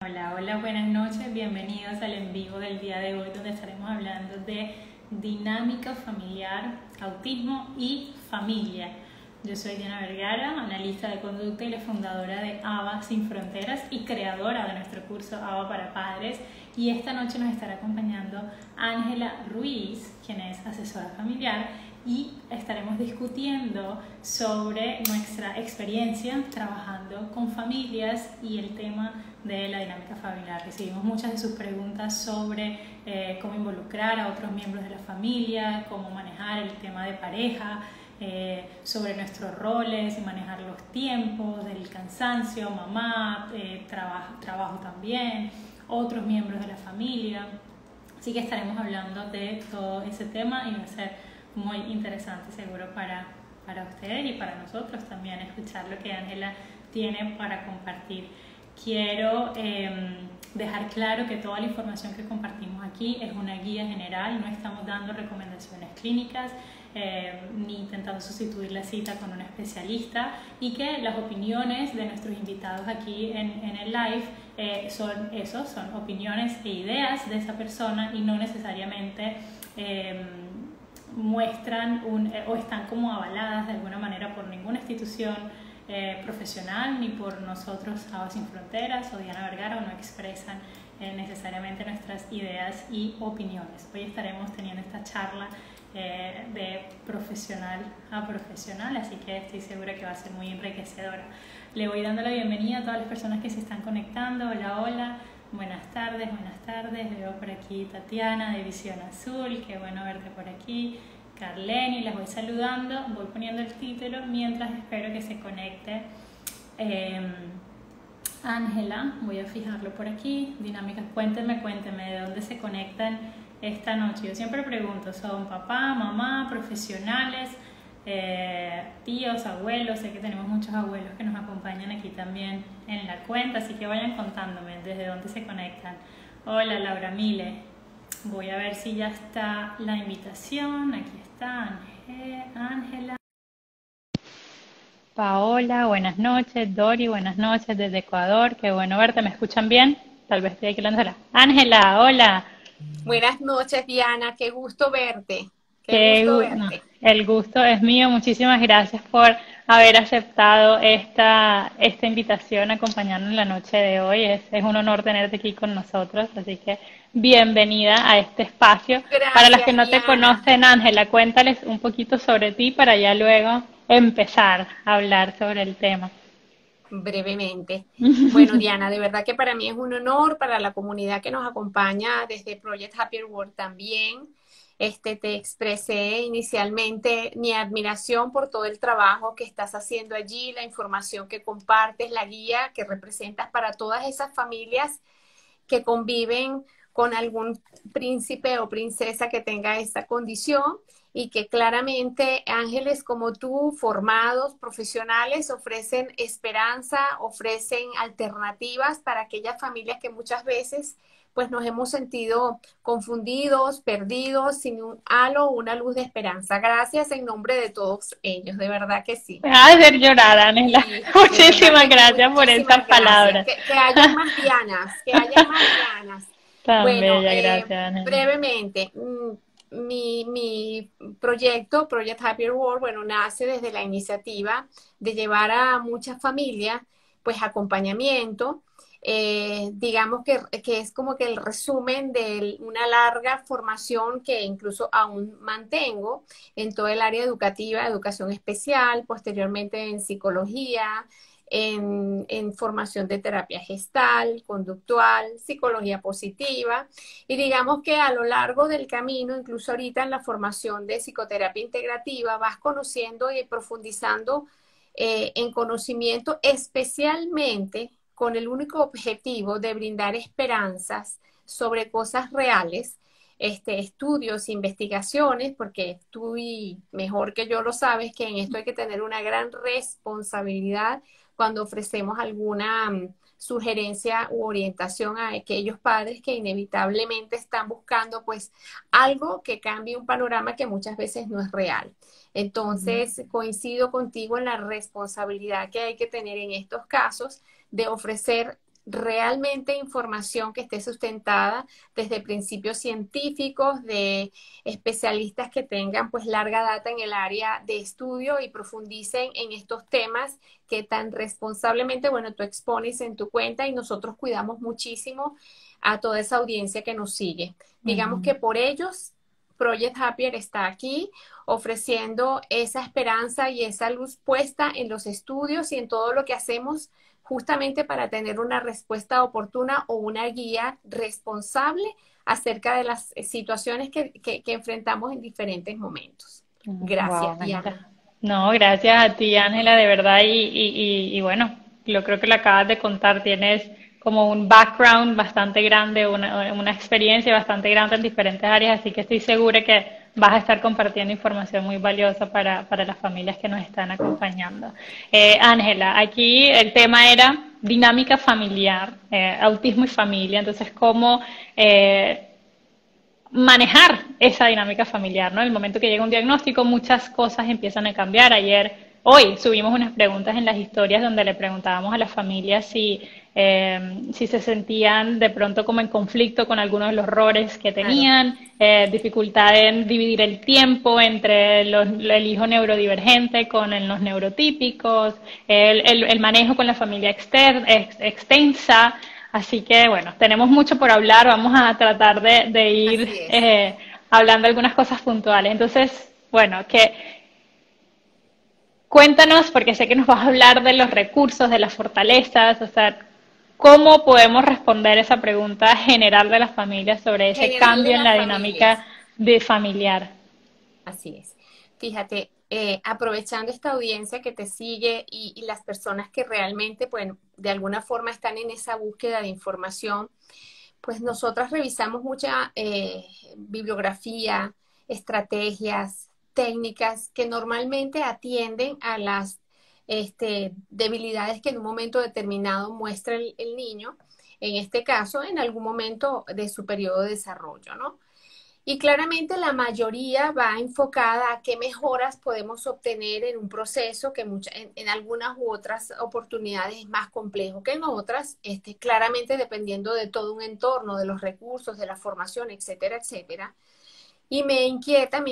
Hola, hola, buenas noches, bienvenidos al en vivo del día de hoy donde estaremos hablando de dinámica familiar, autismo y familia. Yo soy Diana Vergara, analista de conducta y la fundadora de ABA Sin Fronteras y creadora de nuestro curso ABA para Padres, y esta noche nos estará acompañando Ángela Ruiz, quien es asesora familiar, y estaremos discutiendo sobre nuestra experiencia trabajando con familias y el tema de la dinámica familiar. Recibimos muchas de sus preguntas sobre cómo involucrar a otros miembros de la familia, cómo manejar el tema de pareja, sobre nuestros roles y manejar los tiempos, del cansancio, mamá, trabajo también, otros miembros de la familia. Así que estaremos hablando de todo ese tema y va a ser muy interesante seguro para ustedes y para nosotros también escuchar lo que Ángela tiene para compartir. Quiero dejar claro que toda la información que compartimos aquí es una guía general, no estamos dando recomendaciones clínicas ni intentando sustituir la cita con un especialista, y que las opiniones de nuestros invitados aquí en el live son opiniones e ideas de esa persona y no necesariamente muestran o están como avaladas de alguna manera por ninguna institución profesional ni por nosotros, ABA Sin Fronteras o Diana Vergara, o no expresan necesariamente nuestras ideas y opiniones. Hoy estaremos teniendo esta charla de profesional a profesional, así que estoy segura que va a ser muy enriquecedora. Le voy dando la bienvenida a todas las personas que se están conectando. Hola, hola. Buenas tardes, buenas tardes. Veo por aquí Tatiana de Visión Azul, qué bueno verte por aquí. Carleni, las voy saludando, voy poniendo el título mientras espero que se conecte Ángela. Voy a fijarlo por aquí. Dinámicas, cuéntenme de dónde se conectan esta noche. Yo siempre pregunto, ¿son papá, mamá, profesionales, tíos, abuelos? Sé que tenemos muchos abuelos que nos acompañan aquí también en la cuenta, así que vayan contándome desde dónde se conectan. Hola, Laura Mile. Voy a ver si ya está la invitación. Aquí está Ángela. Paola, buenas noches. Dori, buenas noches desde Ecuador. Qué bueno verte. ¿Me escuchan bien? Tal vez estoy aquí la Ángela, hola. Buenas noches, Diana. Qué gusto verte. Qué gusto No, verte. el gusto es mío. Muchísimas gracias por haber aceptado esta invitación a acompañarnos en la noche de hoy. Es un honor tenerte aquí con nosotros, así que bienvenida a este espacio. Para las que Gracias, no te Diana. conocen, Ángela, cuéntales un poquito sobre ti para ya luego empezar a hablar sobre el tema. Brevemente. Bueno, Diana, de verdad que para mí es un honor, para la comunidad que nos acompaña desde Project Happier World también. Te expresé inicialmente mi admiración por todo el trabajo que estás haciendo allí, la información que compartes, la guía que representas para todas esas familias que conviven con algún príncipe o princesa que tenga esta condición, y que claramente ángeles como tú, formados, profesionales, ofrecen esperanza, ofrecen alternativas para aquellas familias que muchas veces pues nos hemos sentido confundidos, perdidos, sin un halo, una luz de esperanza. Gracias en nombre de todos ellos, de verdad que sí. Me vas a hacer llorar, Ángela. Y de verdad Muchísimas que gracias por esas muchísimas gracias. palabras. Que hayan más Dianas, que hayan más Dianas. Tan Bueno, bella, gracias, Ángela. brevemente, mi proyecto, Project Happier World, bueno, nace desde la iniciativa de llevar a muchas familias, pues, acompañamiento. Digamos que es como que el resumen de una larga formación que incluso aún mantengo en todo el área educativa, educación especial, posteriormente en psicología, en formación de terapia gestal, conductual, psicología positiva. Y digamos que a lo largo del camino, incluso ahorita en la formación de psicoterapia integrativa, vas conociendo y profundizando en conocimiento, especialmente con el único objetivo de brindar esperanzas sobre cosas reales, estudios, investigaciones, porque tú y mejor que yo lo sabes que en esto hay que tener una gran responsabilidad cuando ofrecemos alguna sugerencia u orientación a aquellos padres que inevitablemente están buscando pues algo que cambie un panorama que muchas veces no es real. Entonces, coincido contigo en la responsabilidad que hay que tener en estos casos de ofrecer realmente información que esté sustentada desde principios científicos, de especialistas que tengan pues larga data en el área de estudio y profundicen en estos temas que tan responsablemente, bueno, tú expones en tu cuenta y nosotros cuidamos muchísimo a toda esa audiencia que nos sigue. Digamos Ujú. que por ellos Project Happier está aquí ofreciendo esa esperanza y esa luz puesta en los estudios y en todo lo que hacemos justamente para tener una respuesta oportuna o una guía responsable acerca de las situaciones que enfrentamos en diferentes momentos. Wow, Gracias, Diana. no, gracias a ti, Ángela, de verdad. Y bueno, yo creo que lo acabas de contar. Tienes como un background bastante grande, una experiencia bastante grande en diferentes áreas, así que estoy segura que vas a estar compartiendo información muy valiosa para las familias que nos están acompañando. Ángela, aquí el tema era dinámica familiar, autismo y familia. Entonces, ¿cómo manejar esa dinámica familiar, ¿no? El momento que llega un diagnóstico, muchas cosas empiezan a cambiar. Hoy subimos unas preguntas en las historias donde le preguntábamos a las familias si se sentían de pronto como en conflicto con algunos de los roles que Claro, tenían, dificultad en dividir el tiempo entre el hijo neurodivergente con los neurotípicos, el manejo con la familia extensa. Así que bueno, tenemos mucho por hablar, vamos a tratar de ir así es. hablando algunas cosas puntuales. Entonces, bueno, cuéntanos, porque sé que nos vas a hablar de los recursos, de las fortalezas, o sea, ¿cómo podemos responder esa pregunta general de las familias sobre ese General de cambio en las la familias. dinámica de familiar? Así es. Fíjate, aprovechando esta audiencia que te sigue y las personas que realmente, bueno, de alguna forma están en esa búsqueda de información, pues nosotras revisamos mucha bibliografía, estrategias, técnicas que normalmente atienden a las debilidades que en un momento determinado muestra el niño, en este caso, en algún momento de su periodo de desarrollo, ¿no? Y claramente la mayoría va enfocada a qué mejoras podemos obtener en un proceso que en algunas u otras oportunidades es más complejo que en otras, claramente dependiendo de todo un entorno, de los recursos, de la formación, etcétera, etcétera. Y me inquieta,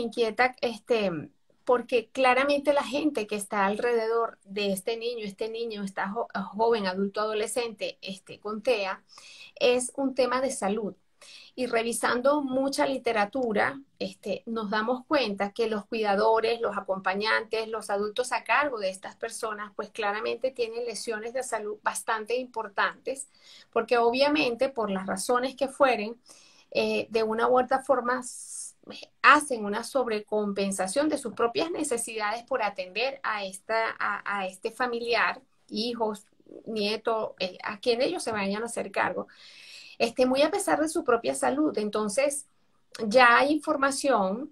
porque claramente la gente que está alrededor de este niño, esta joven, adulto, adolescente, con TEA, es un tema de salud y revisando mucha literatura, nos damos cuenta que los cuidadores, los acompañantes, los adultos a cargo de estas personas, pues claramente tienen lesiones de salud bastante importantes, porque obviamente por las razones que fueren, de una u otra forma hacen una sobrecompensación de sus propias necesidades por atender a este familiar, hijos, nietos, a quien ellos se vayan a hacer cargo muy a pesar de su propia salud. Entonces, ya hay información,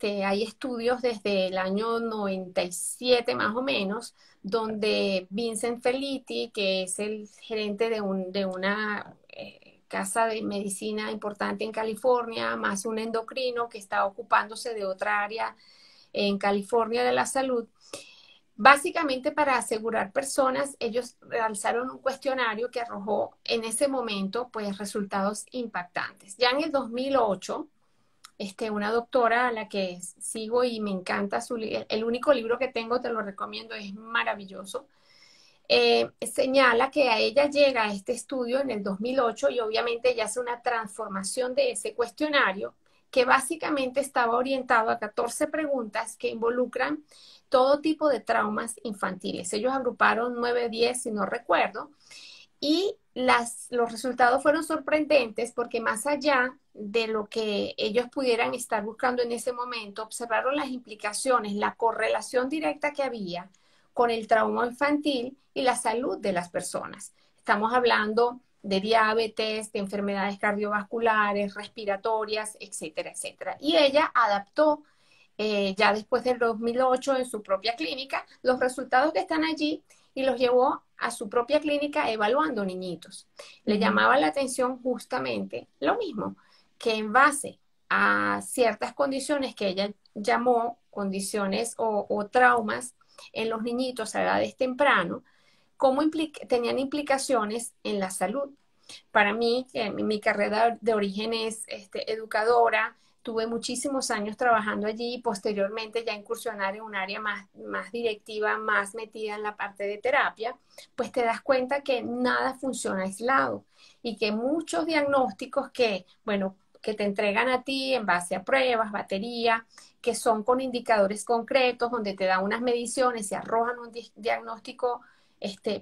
hay estudios desde el año 97 más o menos, donde Vincent Felitti, que es el gerente de una casa de medicina importante en California, más un endocrino que está ocupándose de otra área en California de la salud, básicamente para asegurar personas, ellos realizaron un cuestionario que arrojó en ese momento pues resultados impactantes. Ya en el 2008, una doctora a la que sigo y me encanta, el único libro que tengo, te lo recomiendo, es maravilloso, señala que a ella llega a este estudio en el 2008 y obviamente ella hace una transformación de ese cuestionario que básicamente estaba orientado a 14 preguntas que involucran todo tipo de traumas infantiles. Ellos agruparon 9, 10, si no recuerdo, y los resultados fueron sorprendentes porque más allá de lo que ellos pudieran estar buscando en ese momento, observaron las implicaciones, la correlación directa que había con el trauma infantil y la salud de las personas. Estamos hablando de diabetes, de enfermedades cardiovasculares, respiratorias, etcétera, etcétera. Y ella adaptó ya después del 2008 en su propia clínica los resultados que están allí y los llevó a su propia clínica evaluando niñitos. Le Ujú. llamaba la atención justamente lo mismo, que en base a ciertas condiciones que ella llamó condiciones o traumas en los niñitos a edades temprano, cómo tenían implicaciones en la salud. Para mí, mi carrera de origen es educadora, tuve muchísimos años trabajando allí y posteriormente ya incursionar en un área más directiva, más metida en la parte de terapia, pues te das cuenta que nada funciona aislado y que muchos diagnósticos que, bueno, que te entregan a ti en base a pruebas, batería, que son con indicadores concretos, donde te dan unas mediciones y arrojan un diagnóstico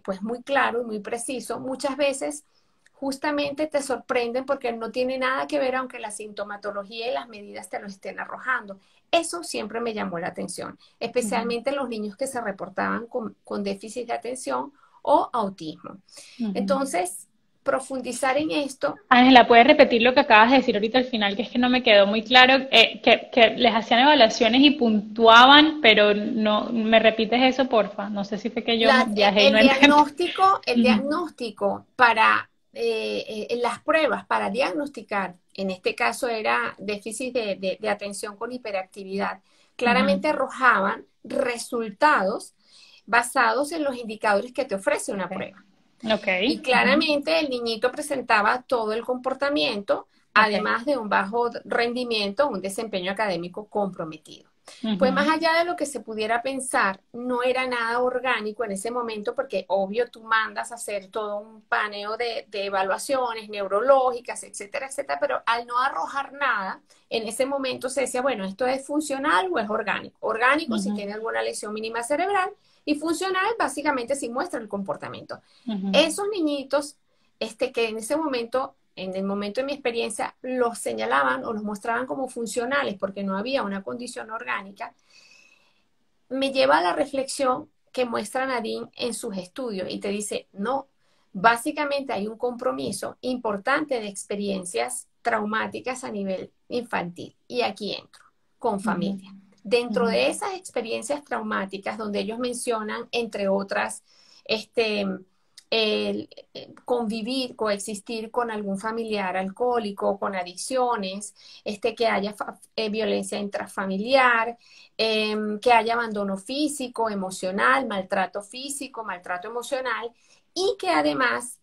pues muy claro y muy preciso, muchas veces justamente te sorprenden porque no tiene nada que ver aunque la sintomatología y las medidas te lo estén arrojando. Eso siempre me llamó la atención, Ujú, especialmente los niños que se reportaban con déficit de atención o autismo. ujú. Entonces, profundizar en esto. Ángela, ¿puedes repetir lo que acabas de decir ahorita al final? Que es que no me quedó muy claro, que les hacían evaluaciones y puntuaban, pero no, ¿me repites eso, porfa? No sé si fue que yo viajé y no entendí. El Ujú, diagnóstico para las pruebas para diagnosticar, en este caso era déficit de atención con hiperactividad, ujú. claramente arrojaban resultados basados en los indicadores que te ofrece una Okay. prueba. Y Okay. Ujú. claramente el niñito presentaba todo el comportamiento, Okay. además de un bajo rendimiento, un desempeño académico comprometido. Pues más Ujú, allá de lo que se pudiera pensar, no era nada orgánico en ese momento, porque obvio tú mandas a hacer todo un paneo de evaluaciones neurológicas, etcétera, etcétera, pero al no arrojar nada, en ese momento se decía, bueno, ¿esto es funcional o es orgánico? Orgánico si ujú, tiene alguna lesión mínima cerebral y funcional básicamente si muestra el comportamiento. ujú, Esos niñitos, que en ese momento, en el momento de mi experiencia, los señalaban o los mostraban como funcionales porque no había una condición orgánica, me lleva a la reflexión que muestra Nadine en sus estudios y te dice, no, básicamente hay un compromiso importante de experiencias traumáticas a nivel infantil. Y aquí entro, con ujú, familia. Dentro ujú. de esas experiencias traumáticas, donde ellos mencionan, entre otras, este, convivir, coexistir con algún familiar alcohólico, con adicciones, que haya violencia intrafamiliar, que haya abandono físico, emocional, maltrato físico, maltrato emocional y que además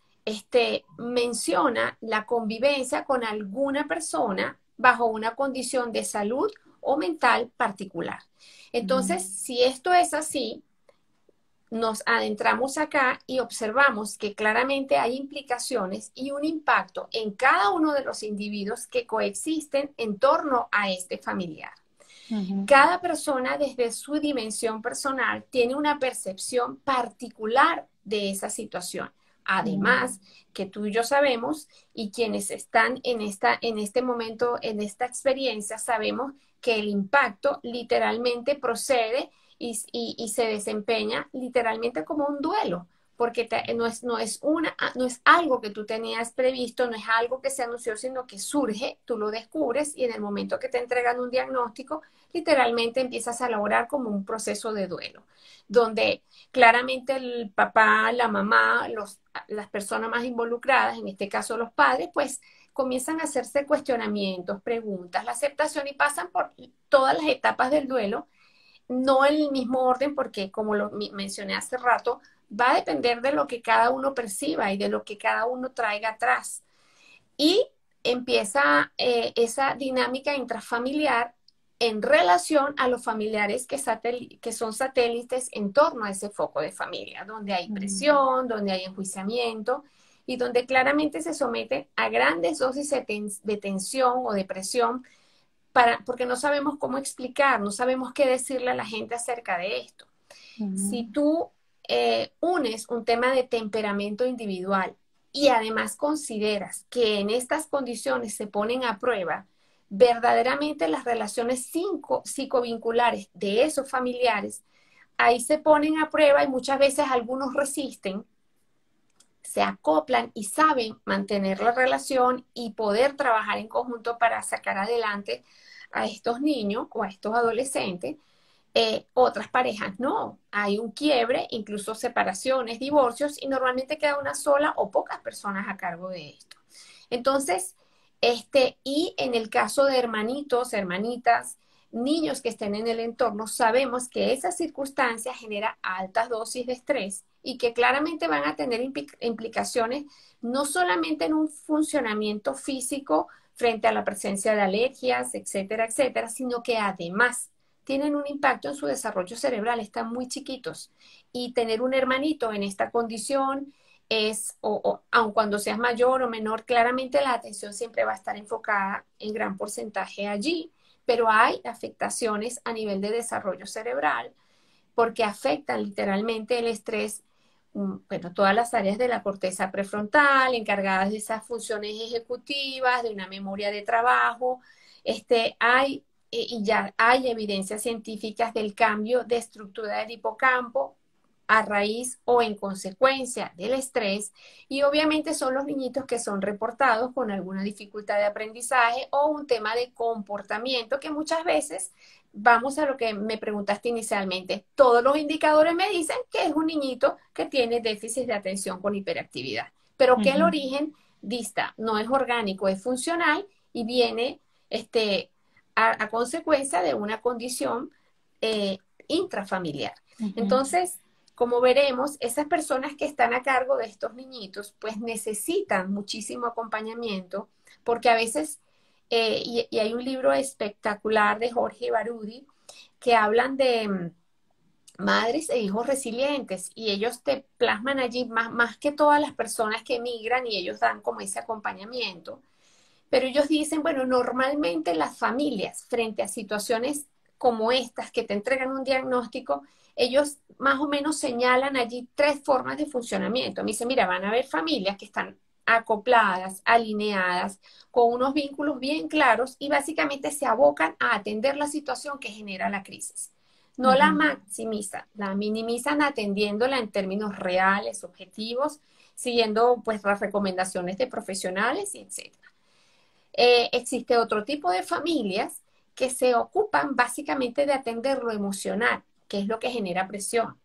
menciona la convivencia con alguna persona bajo una condición de salud o mental particular. Entonces, si esto es así, nos adentramos acá y observamos que claramente hay implicaciones y un impacto en cada uno de los individuos que coexisten en torno a este familiar. Ujú, Cada persona desde su dimensión personal tiene una percepción particular de esa situación. ujú, Además, que tú y yo sabemos, y quienes están en este momento, en esta experiencia, sabemos que el impacto literalmente procede y se desempeña literalmente como un duelo, porque no es algo que tú tenías previsto, no es algo que se anunció, sino que surge, tú lo descubres y en el momento que te entregan un diagnóstico, literalmente empiezas a elaborar como un proceso de duelo, donde claramente el papá, la mamá, las personas más involucradas, en este caso los padres, pues comienzan a hacerse cuestionamientos, preguntas, la aceptación y pasan por todas las etapas del duelo, no en el mismo orden, porque como lo mencioné hace rato, va a depender de lo que cada uno perciba y de lo que cada uno traiga atrás. Y empieza esa dinámica intrafamiliar en relación a los familiares que son satélites en torno a ese foco de familia, donde hay ujú. presión, donde hay enjuiciamiento y donde claramente se someten a grandes dosis de tensión o de presión porque no sabemos cómo explicar, no sabemos qué decirle a la gente acerca de esto. Si Ujú, tú unes un tema de temperamento individual y además consideras que en estas condiciones se ponen a prueba verdaderamente las relaciones psicovinculares de esos familiares, ahí se ponen a prueba y muchas veces algunos resisten, se acoplan y saben mantener la relación y poder trabajar en conjunto para sacar adelante a estos niños o a estos adolescentes. Otras parejas no, hay un quiebre, incluso separaciones, divorcios y normalmente queda una sola o pocas personas a cargo de esto. Entonces, y en el caso de hermanitos, hermanitas, niños que estén en el entorno, sabemos que esa circunstancia genera altas dosis de estrés y que claramente van a tener implicaciones no solamente en un funcionamiento físico frente a la presencia de alergias, etcétera, etcétera, sino que además tienen un impacto en su desarrollo cerebral, están muy chiquitos. Y tener un hermanito en esta condición es, aun cuando seas mayor o menor, claramente la atención siempre va a estar enfocada en gran porcentaje allí, pero hay afectaciones a nivel de desarrollo cerebral porque afectan literalmente el estrés, bueno, todas las áreas de la corteza prefrontal, encargadas de esas funciones ejecutivas, de una memoria de trabajo. Y ya hay evidencias científicas del cambio de estructura del hipocampo a raíz o en consecuencia del estrés, y obviamente son los niñitos que son reportados con alguna dificultad de aprendizaje o un tema de comportamiento que muchas veces, vamos a lo que me preguntaste inicialmente, todos los indicadores me dicen que es un niñito que tiene déficit de atención con hiperactividad, pero que el origen dista, no es orgánico, es funcional y viene a consecuencia de una condición intrafamiliar. Entonces, como veremos, esas personas que están a cargo de estos niñitos, pues necesitan muchísimo acompañamiento, porque a veces, y hay un libro espectacular de Jorge Barudi, que hablan de madres e hijos resilientes, y ellos te plasman allí más que todas las personas que emigran, y ellos dan como ese acompañamiento. Pero ellos dicen, bueno, normalmente las familias, frente a situaciones como estas que te entregan un diagnóstico, ellos más o menos señalan allí 3 formas de funcionamiento. Me dicen, mira, van a haber familias que están acopladas, alineadas, con unos vínculos bien claros y básicamente se abocan a atender la situación que genera la crisis. No la maximizan, la minimizan atendiéndola en términos reales, objetivos, siguiendo pues las recomendaciones de profesionales, etc. Existe otro tipo de familias que se ocupan básicamente de atender lo emocional, que es lo que genera presión.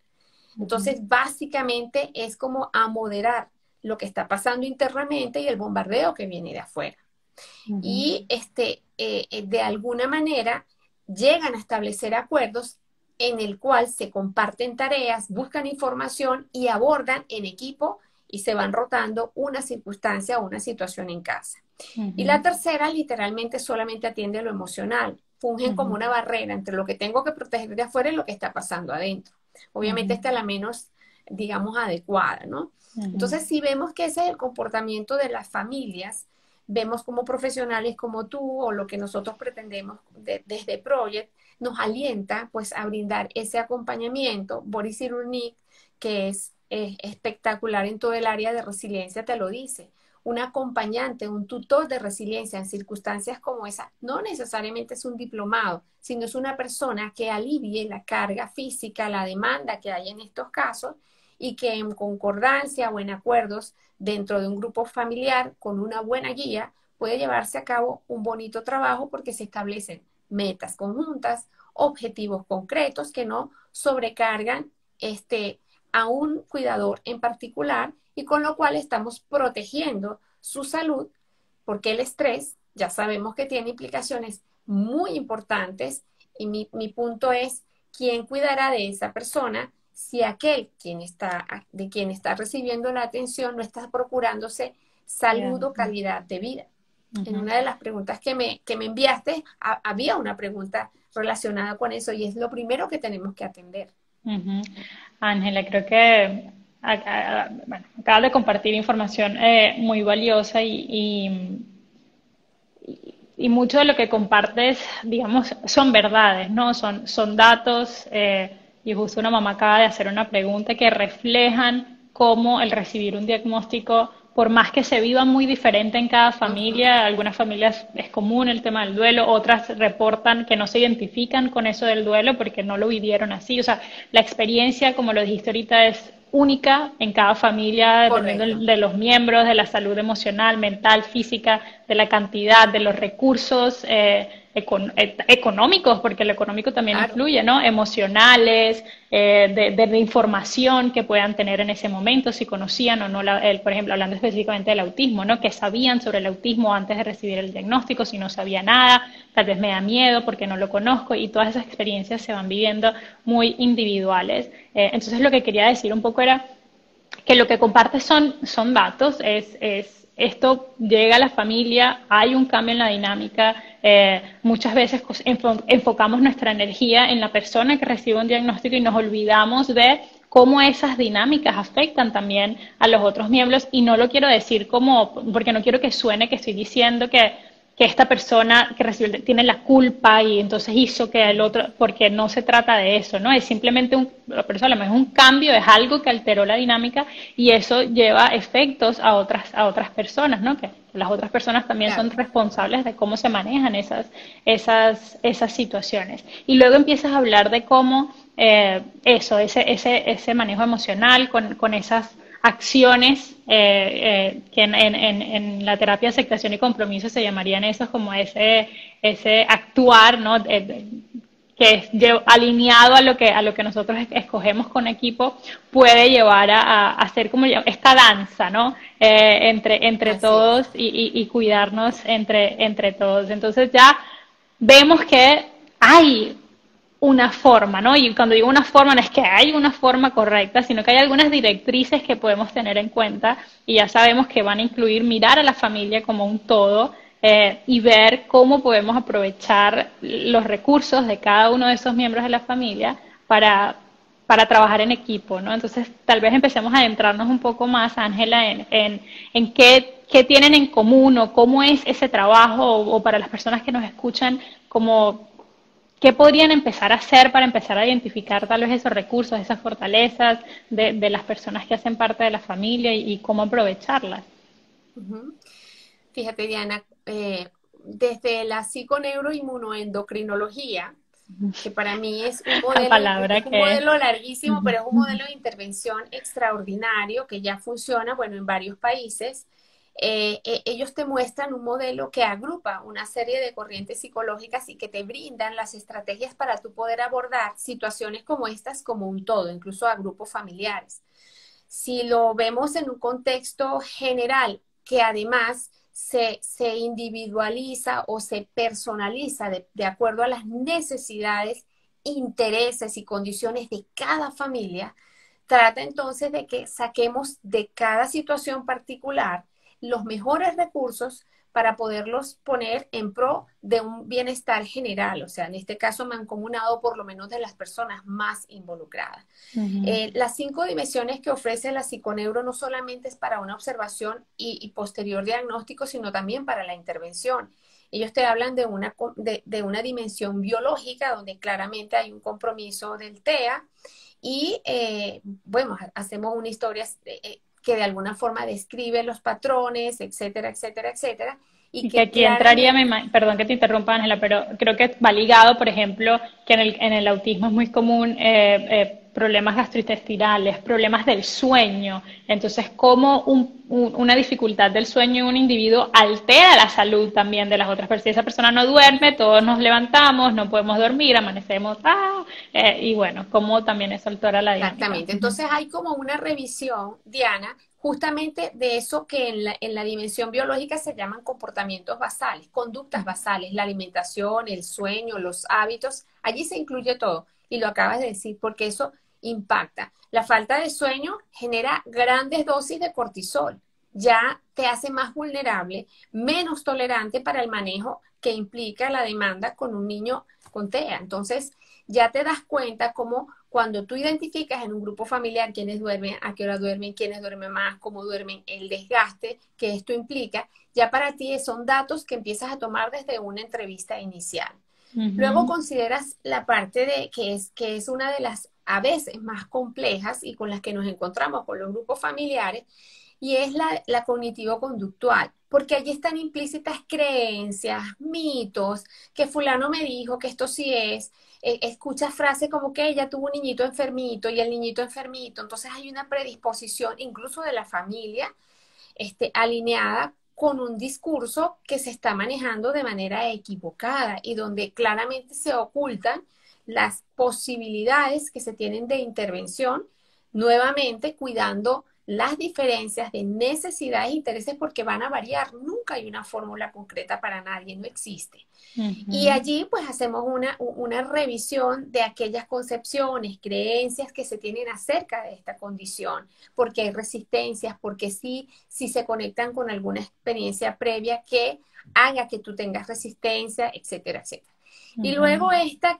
Entonces, básicamente es como a moderar lo que está pasando internamente y el bombardeo que viene de afuera. Y de alguna manera llegan a establecer acuerdos en el cual se comparten tareas, buscan información y abordan en equipo y se van rotando una circunstancia o una situación en casa. Y la tercera literalmente solamente atiende lo emocional, fungen como una barrera entre lo que tengo que proteger de afuera y lo que está pasando adentro. Obviamente esta es la menos, digamos, adecuada, ¿no? Entonces, si vemos que ese es el comportamiento de las familias, vemos como profesionales como tú o lo que nosotros pretendemos desde Project, nos alienta pues a brindar ese acompañamiento. Boris Cyrulnik, que es espectacular en todo el área de resiliencia, te lo dice. Un acompañante, un tutor de resiliencia en circunstancias como esa, no necesariamente es un diplomado, sino es una persona que alivie la carga física, la demanda que hay en estos casos y que en concordancia o en acuerdos dentro de un grupo familiar con una buena guía puede llevarse a cabo un bonito trabajo porque se establecen metas conjuntas, objetivos concretos que no sobrecargan a un cuidador en particular y con lo cual estamos protegiendo su salud porque el estrés ya sabemos que tiene implicaciones muy importantes y mi punto es quién cuidará de esa persona si aquel de quien está recibiendo la atención no está procurándose salud o calidad de vida. En una de las preguntas que me enviaste había una pregunta relacionada con eso y es lo primero que tenemos que atender. Ángela, creo que bueno, acabas de compartir información muy valiosa y mucho de lo que compartes, digamos, son verdades, ¿no? Son datos y justo una mamá acaba de hacer una pregunta que reflejan cómo el recibir un diagnóstico, por más que se viva muy diferente en cada familia, algunas familias es común el tema del duelo, otras reportan que no se identifican con eso del duelo porque no lo vivieron así. O sea, la experiencia, como lo dijiste ahorita, es única en cada familia, dependiendo de los miembros, de la salud emocional, mental, física, de la cantidad, de los recursos económicos, porque lo económico también influye, ¿no? Emocionales, de información que puedan tener en ese momento, si conocían o no, por ejemplo, hablando específicamente del autismo, ¿no? Que sabían sobre el autismo antes de recibir el diagnóstico, si no sabía nada, tal vez me da miedo porque no lo conozco, y todas esas experiencias se van viviendo muy individuales. Entonces lo que quería decir un poco era, que lo que comparte son datos, esto llega a la familia, hay un cambio en la dinámica, muchas veces enfocamos nuestra energía en la persona que recibe un diagnóstico y nos olvidamos de cómo esas dinámicas afectan también a los otros miembros, y no lo quiero decir como, porque no quiero que suene que estoy diciendo que esta persona que recibe tiene la culpa y entonces hizo que el otro, porque no se trata de eso, ¿no? Es simplemente por eso a lo mejor es un cambio, es algo que alteró la dinámica, y eso lleva efectos a otras personas, ¿no? Que las otras personas también Claro. son responsables de cómo se manejan esas situaciones. Y luego empiezas a hablar de cómo ese manejo emocional con esas acciones que en la terapia de aceptación y compromiso se llamarían esos como ese actuar, ¿no? Que es alineado a lo que nosotros escogemos con equipo, puede llevar a hacer como esta danza, ¿no? Entre Así es. todos y cuidarnos entre todos. Entonces ya vemos que hay una forma, ¿no? Y cuando digo una forma, no es que hay una forma correcta, sino que hay algunas directrices que podemos tener en cuenta, y ya sabemos que van a incluir mirar a la familia como un todo, y ver cómo podemos aprovechar los recursos de cada uno de esos miembros de la familia para trabajar en equipo, ¿no? Entonces, tal vez empecemos a adentrarnos un poco más, Ángela, en qué tienen en común, o cómo es ese trabajo, o para las personas que nos escuchan, como ¿qué podrían empezar a hacer para empezar a identificar tal vez esos recursos, esas fortalezas de las personas que hacen parte de la familia, y cómo aprovecharlas? Ujú. Fíjate, Diana, desde la psiconeuroinmunoendocrinología, que para mí La palabra es un que... modelo larguísimo, pero es un modelo de intervención extraordinario que ya funciona, bueno, en varios países. Ellos te muestran un modelo que agrupa una serie de corrientes psicológicas y que te brindan las estrategias para tú poder abordar situaciones como estas como un todo, incluso a grupos familiares. Si lo vemos en un contexto general, que además se individualiza o se personaliza de acuerdo a las necesidades, intereses y condiciones de cada familia, trata entonces de que saquemos de cada situación particular los mejores recursos para poderlos poner en pro de un bienestar general, o sea, en este caso mancomunado por lo menos de las personas más involucradas. Ujú. Las 5 dimensiones que ofrece la psiconeuro no solamente es para una observación y posterior diagnóstico, sino también para la intervención. Ellos te hablan de una dimensión biológica donde claramente hay un compromiso del TEA y, bueno, hacemos una historia que de alguna forma describe los patrones, etcétera, etcétera, etcétera, y Y que que aquí entraría, claramente, perdón que te interrumpa, Ángela, pero creo que va ligado, por ejemplo, que en el autismo es muy común problemas gastrointestinales, problemas del sueño. Entonces, cómo una dificultad del sueño en un individuo altera la salud también de las otras personas. Si esa persona no duerme, todos nos levantamos, no podemos dormir, amanecemos, y bueno, cómo también eso altera la dinámica. exactamente. Entonces hay como una revisión, Diana, justamente de eso que en la dimensión biológica se llaman comportamientos basales, conductas basales, la alimentación, el sueño, los hábitos, allí se incluye todo. Y lo acabas de decir, porque eso impacta. La falta de sueño genera grandes dosis de cortisol, ya te hace más vulnerable, menos tolerante para el manejo que implica la demanda con un niño con TEA. Entonces, ya te das cuenta cómo cuando tú identificas en un grupo familiar quiénes duermen, a qué hora duermen, quiénes duermen más, cómo duermen, el desgaste que esto implica, ya para ti son datos que empiezas a tomar desde una entrevista inicial. Luego Ujú. consideras la parte de que es una de las a veces más complejas y con las que nos encontramos con los grupos familiares, y es la cognitivo-conductual, porque allí están implícitas creencias, mitos, que fulano me dijo que esto sí es, escuchas frases como que ella tuvo un niñito enfermito y el niñito enfermito, entonces hay una predisposición incluso de la familia alineada con un discurso que se está manejando de manera equivocada y donde claramente se ocultan las posibilidades que se tienen de intervención, nuevamente cuidando las diferencias de necesidades e intereses porque van a variar. Nunca hay una fórmula concreta para nadie, no existe. Y Ujú. allí pues hacemos una revisión de aquellas concepciones, creencias que se tienen acerca de esta condición, porque hay resistencias, porque sí se conectan con alguna experiencia previa que haga que tú tengas resistencia, etcétera, etcétera. Y luego Ujú. esta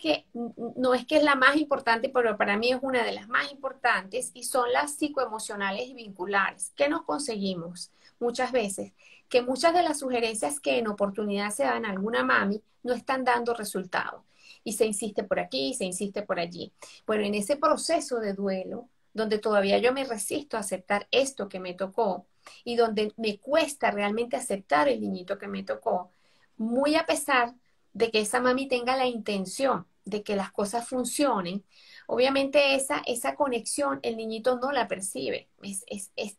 no es que es la más importante, pero para mí es una de las más importantes y son las psicoemocionales y vinculares. ¿Qué nos conseguimos muchas veces? Que muchas de las sugerencias que en oportunidad se dan a alguna mami no están dando resultado. Y se insiste por aquí, se insiste por allí. Bueno, en ese proceso de duelo, donde todavía yo me resisto a aceptar esto que me tocó y donde me cuesta realmente aceptar el niñito que me tocó, muy a pesar de que esa mami tenga la intención de que las cosas funcionen, obviamente esa conexión el niñito no la percibe,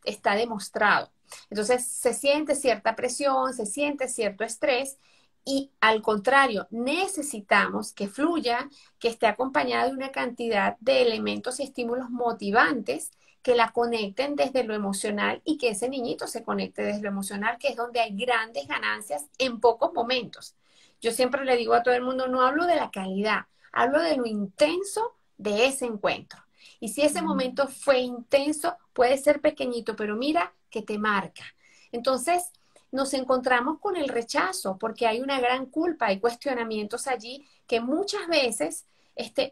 está demostrado. Entonces se siente cierta presión, se siente cierto estrés y al contrario, necesitamos que fluya, que esté acompañada de una cantidad de elementos y estímulos motivantes que la conecten desde lo emocional y que ese niñito se conecte desde lo emocional, que es donde hay grandes ganancias en pocos momentos. Yo siempre le digo a todo el mundo, no hablo de la calidad, hablo de lo intenso de ese encuentro. Y si ese momento fue intenso, puede ser pequeñito, pero mira que te marca. Entonces, nos encontramos con el rechazo porque hay una gran culpa, hay cuestionamientos allí que muchas veces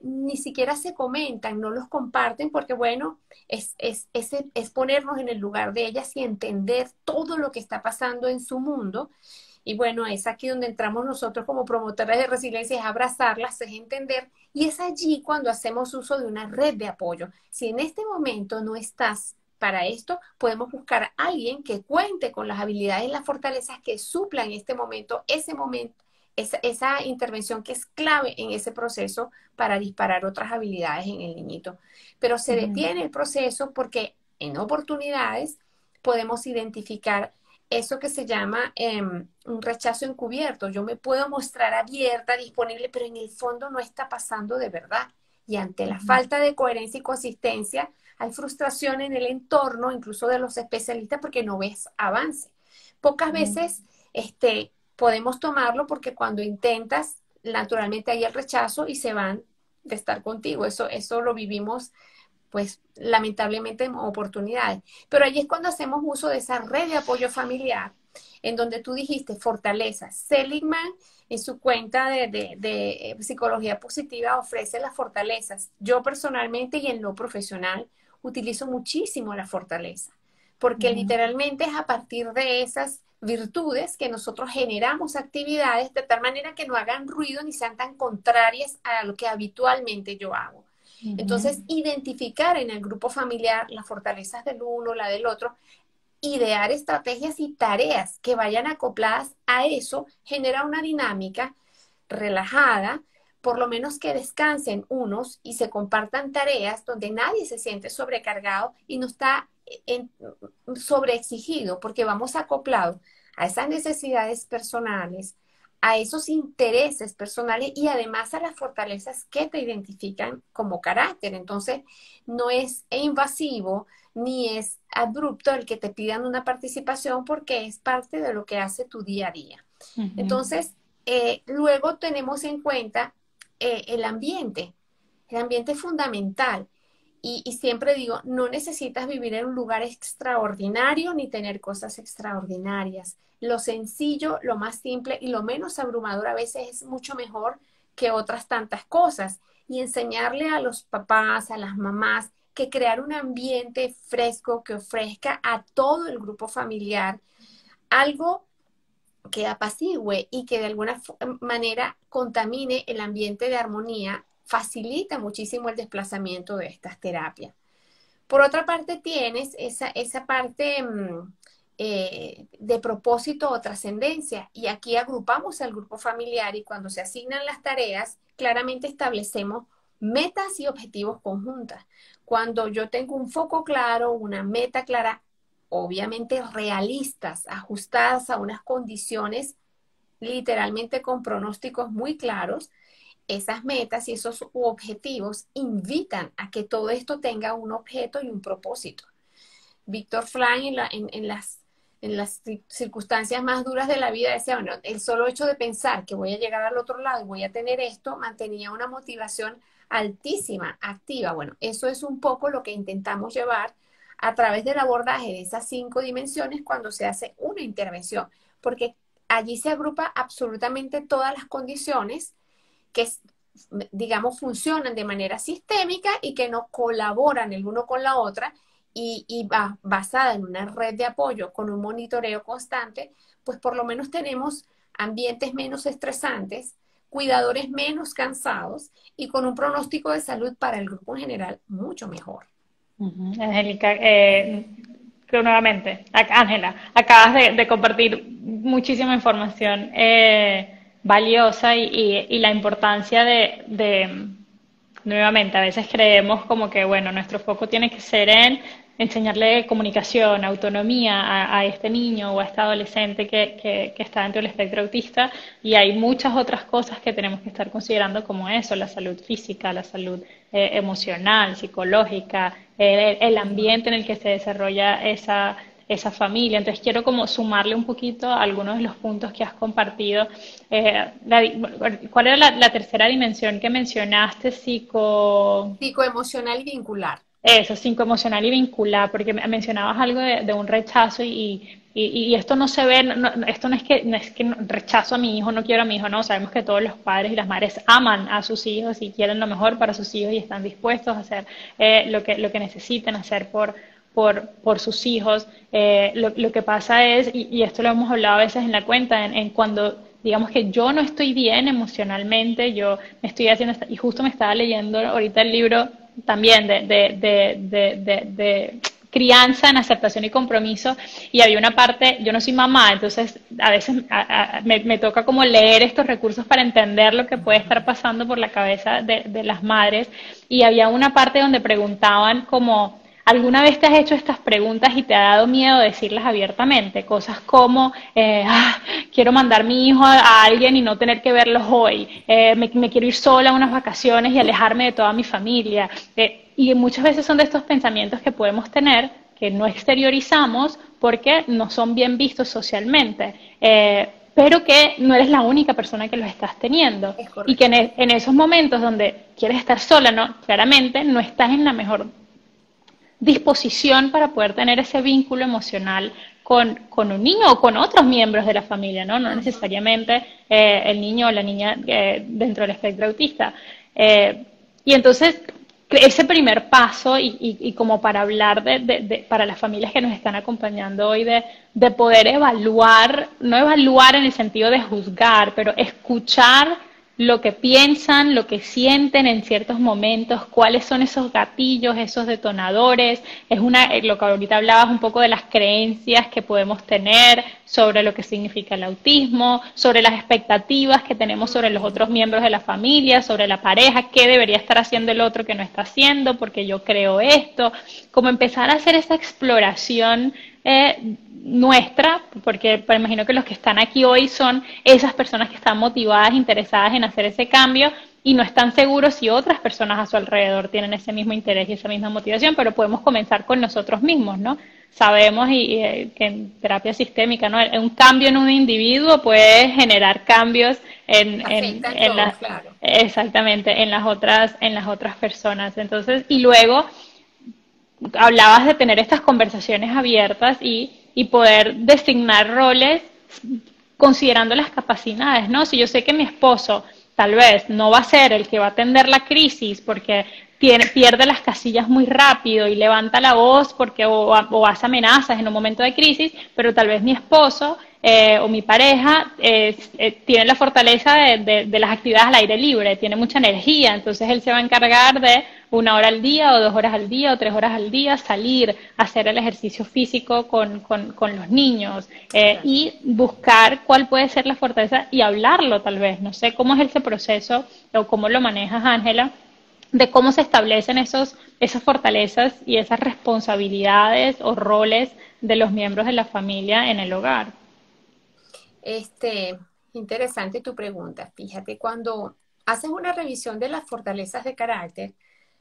ni siquiera se comentan, no los comparten porque, bueno, es ponernos en el lugar de ellas y entender todo lo que está pasando en su mundo. Y bueno, es aquí donde entramos nosotros como promotores de resiliencia, es abrazarlas, es entender. Y es allí cuando hacemos uso de una red de apoyo. Si en este momento no estás para esto, podemos buscar a alguien que cuente con las habilidades y las fortalezas que supla en este momento, esa intervención que es clave en ese proceso para disparar otras habilidades en el niñito. Pero se Ujú. detiene el proceso porque en oportunidades podemos identificar eso que se llama un rechazo encubierto. Yo me puedo mostrar abierta, disponible, pero en el fondo no está pasando de verdad. Y ante la Ujú. falta de coherencia y consistencia, hay frustración en el entorno, incluso de los especialistas, porque no ves avance. Pocas Ujú. veces podemos tomarlo porque cuando intentas, naturalmente hay el rechazo y se van de estar contigo. Eso lo vivimos pues lamentablemente en oportunidades. Pero allí es cuando hacemos uso de esa red de apoyo familiar, en donde tú dijiste fortalezas. Seligman, en su cuenta de psicología positiva, ofrece las fortalezas. Yo personalmente y en lo profesional utilizo muchísimo la fortaleza, porque Ujú. literalmente es a partir de esas virtudes que nosotros generamos actividades de tal manera que no hagan ruido ni sean tan contrarias a lo que habitualmente yo hago. Ujú. Entonces, identificar en el grupo familiar las fortalezas del uno, la del otro, idear estrategias y tareas que vayan acopladas a eso, genera una dinámica relajada, por lo menos que descansen unos y se compartan tareas donde nadie se siente sobrecargado y no está sobreexigido, porque vamos acoplados a esas necesidades personales, a esos intereses personales y además a las fortalezas que te identifican como carácter. Entonces, no es invasivo ni es abrupto el que te pidan una participación porque es parte de lo que hace tu día a día. Ujú. Entonces, luego tenemos en cuenta el ambiente. El ambiente es fundamental. Y siempre digo, no necesitas vivir en un lugar extraordinario ni tener cosas extraordinarias. Lo sencillo, lo más simple y lo menos abrumador a veces es mucho mejor que otras tantas cosas. Y enseñarle a los papás, a las mamás, que crear un ambiente fresco que ofrezca a todo el grupo familiar algo que apacigüe y que de alguna manera contamine el ambiente de armonía, facilita muchísimo el desplazamiento de estas terapias. Por otra parte, tienes esa parte de propósito o trascendencia, y aquí agrupamos al grupo familiar y cuando se asignan las tareas, claramente establecemos metas y objetivos conjuntas. Cuando yo tengo un foco claro, una meta clara, obviamente realistas, ajustadas a unas condiciones literalmente con pronósticos muy claros, esas metas y esos objetivos invitan a que todo esto tenga un objeto y un propósito. Víctor Frank en las circunstancias más duras de la vida decía, bueno, el solo hecho de pensar que voy a llegar al otro lado y voy a tener esto, mantenía una motivación altísima, activa. Bueno, eso es un poco lo que intentamos llevar a través del abordaje de esas 5 dimensiones cuando se hace una intervención, porque allí se agrupa absolutamente todas las condiciones que, digamos, funcionan de manera sistémica y que no colaboran el uno con la otra y va basada en una red de apoyo con un monitoreo constante, pues por lo menos tenemos ambientes menos estresantes, cuidadores menos cansados y con un pronóstico de salud para el grupo en general mucho mejor. Angélica, creo nuevamente, Ángela, acabas de compartir muchísima información valiosa y la importancia nuevamente, a veces creemos como que, bueno, nuestro foco tiene que ser en enseñarle comunicación, autonomía a este niño o a este adolescente que está dentro del espectro autista y hay muchas otras cosas que tenemos que estar considerando como eso, la salud física, la salud emocional, psicológica, el ambiente en el que se desarrolla esa familia. Entonces quiero como sumarle un poquito a algunos de los puntos que has compartido. ¿Cuál era la tercera dimensión que mencionaste? Psicoemocional y vincular. Eso, psicoemocional y vincular, porque mencionabas algo de un rechazo y esto no se ve, esto no es que rechazo a mi hijo, no quiero a mi hijo, no, sabemos que todos los padres y las madres aman a sus hijos y quieren lo mejor para sus hijos y están dispuestos a hacer lo que necesitan hacer por sus hijos. Lo que pasa es, y esto lo hemos hablado a veces en la cuenta, en cuando digamos que yo no estoy bien emocionalmente, yo me estoy haciendo, y justo me estaba leyendo ahorita el libro también de crianza en aceptación y compromiso y había una parte, yo no soy mamá, entonces a veces me toca como leer estos recursos para entender lo que puede estar pasando por la cabeza de las madres y había una parte donde preguntaban como ¿alguna vez te has hecho estas preguntas y te ha dado miedo decirlas abiertamente? Cosas como, quiero mandar mi hijo a alguien y no tener que verlos hoy, me quiero ir sola a unas vacaciones y alejarme de toda mi familia. Y muchas veces son de estos pensamientos que podemos tener que no exteriorizamos porque no son bien vistos socialmente. Pero que no eres la única persona que los estás teniendo. Y que en esos momentos donde quieres estar sola, ¿no? Claramente no estás en la mejor disposición para poder tener ese vínculo emocional con un niño o con otros miembros de la familia, ¿no? No necesariamente el niño o la niña dentro del espectro autista. Y entonces, ese primer paso, y como para hablar para las familias que nos están acompañando hoy, de poder evaluar, no evaluar en el sentido de juzgar, pero escuchar lo que piensan, lo que sienten en ciertos momentos, cuáles son esos gatillos, esos detonadores, lo que ahorita hablabas un poco de las creencias que podemos tener sobre lo que significa el autismo, sobre las expectativas que tenemos sobre los otros miembros de la familia, sobre la pareja, qué debería estar haciendo el otro que no está haciendo, porque yo creo esto, como empezar a hacer esa exploración nuestra, porque me imagino que los que están aquí hoy son esas personas que están motivadas, interesadas en hacer ese cambio y no están seguros si otras personas a su alrededor tienen ese mismo interés y esa misma motivación, pero podemos comenzar con nosotros mismos, ¿no? Sabemos que en terapia sistémica, ¿no? Un cambio en un individuo puede generar cambios claro. exactamente, en las otras personas. Entonces, y luego hablabas de tener estas conversaciones abiertas y poder designar roles considerando las capacidades, ¿no? Si yo sé que mi esposo tal vez no va a ser el que va a atender la crisis porque pierde las casillas muy rápido y levanta la voz porque o hace amenazas en un momento de crisis, pero tal vez mi esposo o mi pareja tiene la fortaleza de las actividades al aire libre, tiene mucha energía, entonces él se va a encargar de 1 hora al día o 2 horas al día o 3 horas al día salir a hacer el ejercicio físico con los niños y buscar cuál puede ser la fortaleza y hablarlo tal vez. No sé cómo es ese proceso o cómo lo manejas, Ángela, de cómo se establecen esas fortalezas y esas responsabilidades o roles de los miembros de la familia en el hogar. Interesante tu pregunta. Fíjate, cuando haces una revisión de las fortalezas de carácter,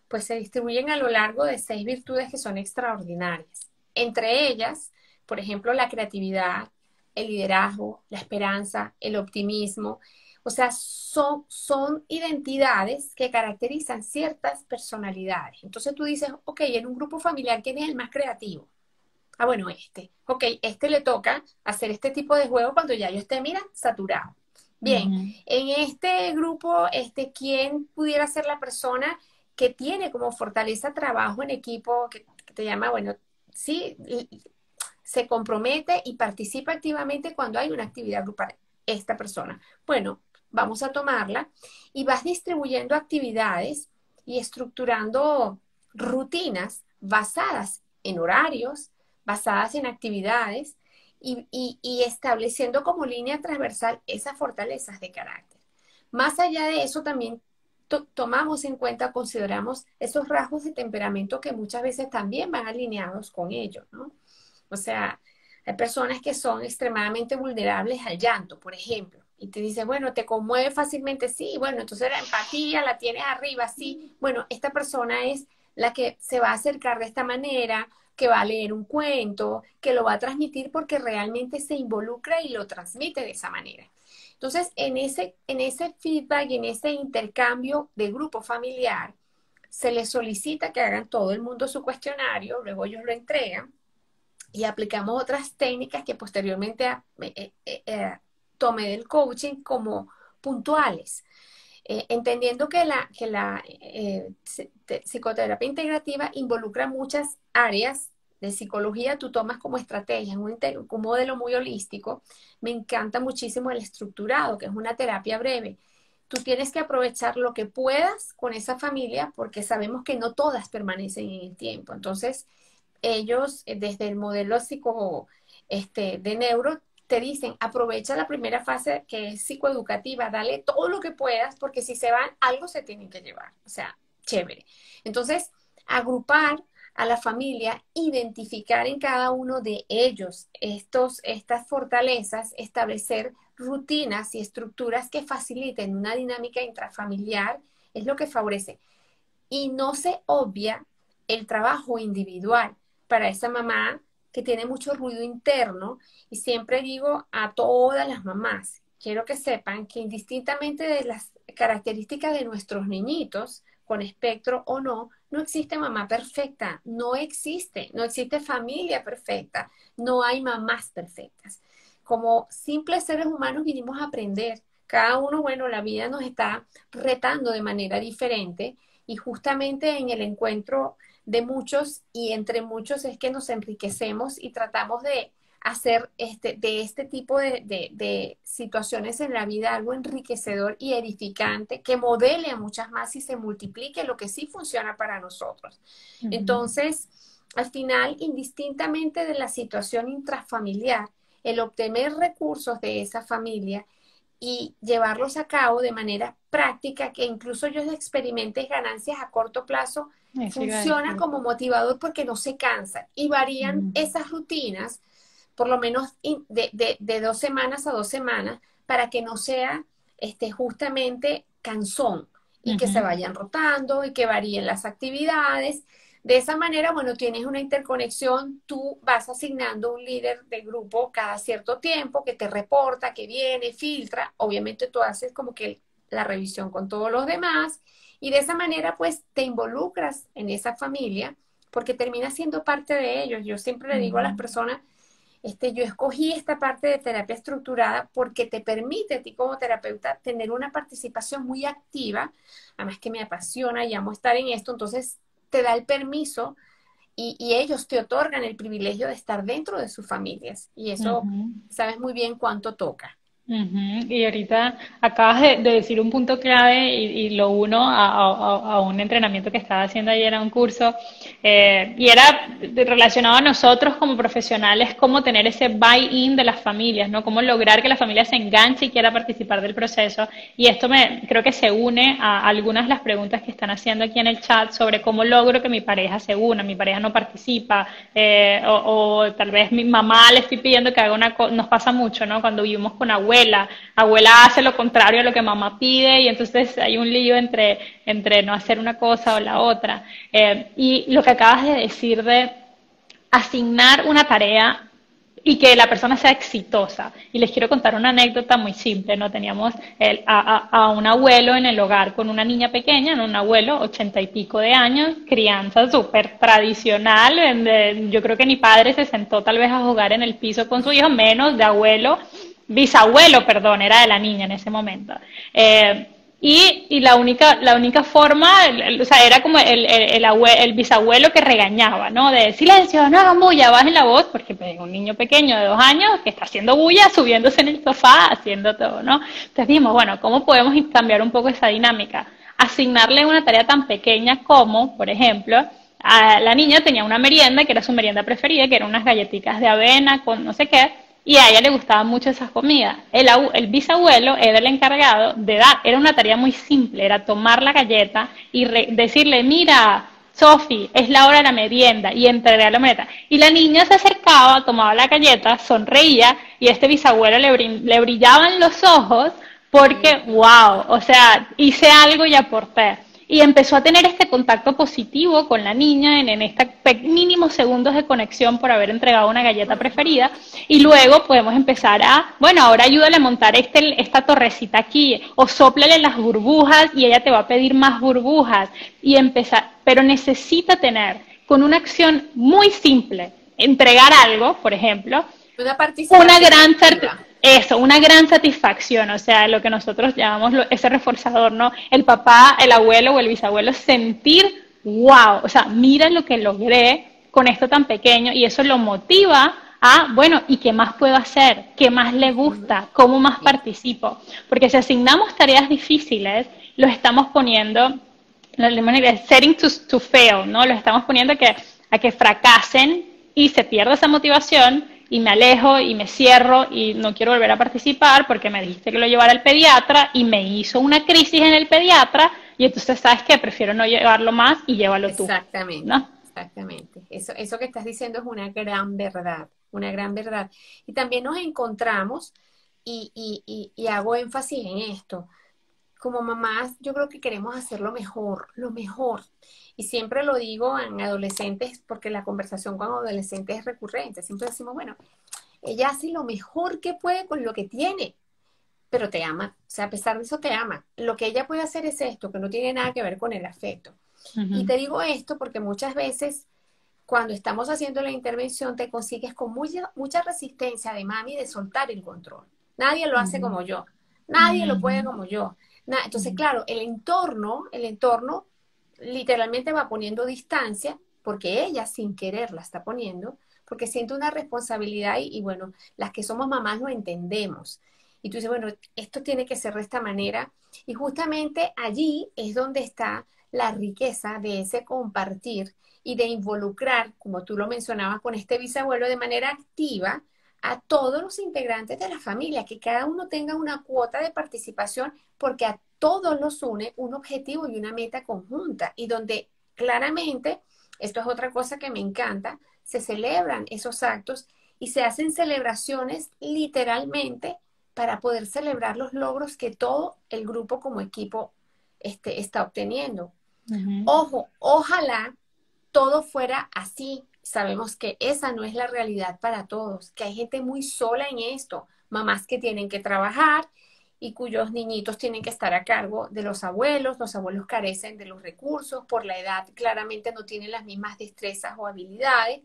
pues se distribuyen a lo largo de 6 virtudes que son extraordinarias. entre ellas, por ejemplo, la creatividad, el liderazgo, la esperanza, el optimismo. O sea, son identidades que caracterizan ciertas personalidades. Entonces tú dices, ok, en un grupo familiar, ¿quién es el más creativo? Ah, bueno, este. Ok, este le toca hacer este tipo de juego cuando ya yo esté, mira, saturado. Bien, Ujú. en este grupo, ¿quién pudiera ser la persona que tiene como fortaleza trabajo en equipo, que te llama, bueno, sí, se compromete y participa activamente cuando hay una actividad grupal? Esta persona. Bueno, vamos a tomarla y vas distribuyendo actividades y estructurando rutinas basadas en horarios, basadas en actividades y estableciendo como línea transversal esas fortalezas de carácter. Más allá de eso, también tomamos en cuenta, consideramos esos rasgos de temperamento que muchas veces también van alineados con ellos, ¿no? O sea, hay personas que son extremadamente vulnerables al llanto, por ejemplo, y te dice, bueno, te conmueve fácilmente, sí, bueno, entonces la empatía la tienes arriba, sí, bueno, esta persona es la que se va a acercar de esta manera, que va a leer un cuento, que lo va a transmitir porque realmente se involucra y lo transmite de esa manera. Entonces, en ese feedback, en ese intercambio de grupo familiar, se les solicita que hagan todo el mundo su cuestionario, luego ellos lo entregan y aplicamos otras técnicas que posteriormente tomé del coaching como puntuales, entendiendo que la psicoterapia integrativa involucra muchas áreas de psicología. Tú tomas como estrategia un modelo muy holístico. Me encanta muchísimo el estructurado, que es una terapia breve. Tú tienes que aprovechar lo que puedas con esa familia porque sabemos que no todas permanecen en el tiempo. Entonces, ellos, desde el modelo de neuro, te dicen, aprovecha la primera fase que es psicoeducativa, dale todo lo que puedas, porque si se van, algo se tienen que llevar. O sea, chévere. Entonces, agrupar a la familia, identificar en cada uno de ellos estas fortalezas, establecer rutinas y estructuras que faciliten una dinámica intrafamiliar, es lo que favorece. Y no se obvia el trabajo individual para esa mamá que tiene mucho ruido interno. Y siempre digo a todas las mamás, quiero que sepan que indistintamente de las características de nuestros niñitos, con espectro o no, no existe mamá perfecta, no existe familia perfecta, no hay mamás perfectas. Como simples seres humanos vinimos a aprender. Cada uno, bueno, la vida nos está retando de manera diferente y justamente en el encuentro de muchos y entre muchos es que nos enriquecemos y tratamos de hacer de este tipo de situaciones en la vida algo enriquecedor y edificante que modele a muchas más y se multiplique lo que sí funciona para nosotros. Ujú. Entonces, al final, indistintamente de la situación intrafamiliar, el obtener recursos de esa familia y llevarlos a cabo de manera práctica, que incluso ellos experimenten ganancias a corto plazo, Eso iba a funciona decir. como motivador porque no se cansan y varían Ujú. esas rutinas por lo menos de 2 semanas a 2 semanas para que no sea justamente cansón y que se Ujú. vayan rotando y que varíen las actividades. De esa manera, bueno, tienes una interconexión, tú vas asignando un líder de grupo cada cierto tiempo que te reporta, que viene, filtra, obviamente tú haces como que la revisión con todos los demás y de esa manera pues te involucras en esa familia porque terminas siendo parte de ellos. Yo siempre le digo a las Ujú. personas, yo escogí esta parte de terapia estructurada porque te permite a ti como terapeuta tener una participación muy activa, además que me apasiona y amo estar en esto, entonces te da el permiso y ellos te otorgan el privilegio de estar dentro de sus familias y eso Ujú. sabes muy bien cuánto toca. Ujú. Y ahorita acabas de decir un punto clave y lo uno a un entrenamiento que estaba haciendo ayer a un curso y era relacionado a nosotros como profesionales, cómo tener ese buy-in de las familias, ¿no? Cómo lograr que la familia se enganche y quiera participar del proceso. Y esto creo que se une a algunas de las preguntas que están haciendo aquí en el chat sobre cómo logro que mi pareja se una, mi pareja no participa, o tal vez mi mamá le estoy pidiendo que haga una cosa, nos pasa mucho, ¿no? Cuando vivimos con abuela hace lo contrario a lo que mamá pide y entonces hay un lío entre no hacer una cosa o la otra. Y lo que acabas de decir de asignar una tarea y que la persona sea exitosa. Y les quiero contar una anécdota muy simple, ¿no? Teníamos a un abuelo en el hogar con una niña pequeña, ¿no? Un abuelo, 80 y pico de años, crianza súper tradicional, yo creo que ni padre se sentó tal vez a jugar en el piso con su hijo, menos de abuelo, bisabuelo, perdón, era de la niña en ese momento. Y la única forma, o sea, era como el bisabuelo que regañaba, ¿no? De silencio, no hagan bulla, bajen la voz, porque pues, un niño pequeño de 2 años que está haciendo bulla, subiéndose en el sofá, haciendo todo, ¿no? Entonces dijimos, bueno, ¿cómo podemos cambiar un poco esa dinámica? Asignarle una tarea tan pequeña como, por ejemplo, a la niña tenía una merienda, que era su merienda preferida, que eran unas galletitas de avena con no sé qué, y a ella le gustaban mucho esas comidas. El bisabuelo era el encargado de dar, era una tarea muy simple, era tomar la galleta y decirle, mira, Sofi, es la hora de la merienda, y entregar la merienda. Y la niña se acercaba, tomaba la galleta, sonreía, y a este bisabuelo le brillaban los ojos porque, wow, o sea, hice algo y aporté. Y empezó a tener este contacto positivo con la niña en estos mínimos segundos de conexión por haber entregado una galleta preferida. Y luego podemos empezar bueno, ahora ayúdale a montar esta torrecita aquí, o sóplale las burbujas y ella te va a pedir más burbujas. Y empezar, pero necesita tener con una acción muy simple, entregar algo, por ejemplo, Una participación activa. una gran satisfacción, o sea, lo que nosotros llamamos ese reforzador, ¿no? El papá, el abuelo o el bisabuelo sentir, wow, o sea, mira lo que logré con esto tan pequeño, y eso lo motiva bueno, ¿y qué más puedo hacer? ¿Qué más le gusta? ¿Cómo más participo? Porque si asignamos tareas difíciles, los estamos poniendo, setting to fail, ¿no? Los estamos poniendo a que fracasen y se pierda esa motivación, y me alejo y me cierro y no quiero volver a participar porque me dijiste que lo llevara al pediatra y me hizo una crisis en el pediatra, y entonces, ¿sabes qué? Prefiero no llevarlo más y llévalo tú, Exactamente, ¿no? exactamente. Eso que estás diciendo es una gran verdad, una gran verdad. Y también nos encontramos, y hago énfasis en esto, como mamás, yo creo que queremos hacer lo mejor, lo mejor. Y siempre lo digo en adolescentes, porque la conversación con adolescentes es recurrente. Siempre decimos, bueno, ella hace lo mejor que puede con lo que tiene, pero te ama. O sea, a pesar de eso te ama. Lo que ella puede hacer es esto, que no tiene nada que ver con el afecto. Y Uh-huh. te digo esto porque muchas veces cuando estamos haciendo la intervención te consigues con mucha resistencia de mami de soltar el control. Nadie lo hace Uh-huh. como yo. Nadie lo puede como yo. Entonces, Uh-huh. claro, el entorno literalmente va poniendo distancia porque ella sin querer la está poniendo, porque siente una responsabilidad y bueno, las que somos mamás lo entendemos. Y tú dices, bueno, esto tiene que ser de esta manera. Y justamente allí es donde está la riqueza de ese compartir y de involucrar, como tú lo mencionabas con este bisabuelo, de manera activa a todos los integrantes de la familia, que cada uno tenga una cuota de participación, porque a todos los une un objetivo y una meta conjunta, y donde claramente, esto es otra cosa que me encanta, se celebran esos actos y se hacen celebraciones literalmente para poder celebrar los logros que todo el grupo como equipo está obteniendo. Uh-huh. Ojo, ojalá todo fuera así. Sabemos que esa no es la realidad para todos, que hay gente muy sola en esto, mamás que tienen que trabajar y cuyos niñitos tienen que estar a cargo de los abuelos carecen de los recursos, por la edad claramente no tienen las mismas destrezas o habilidades,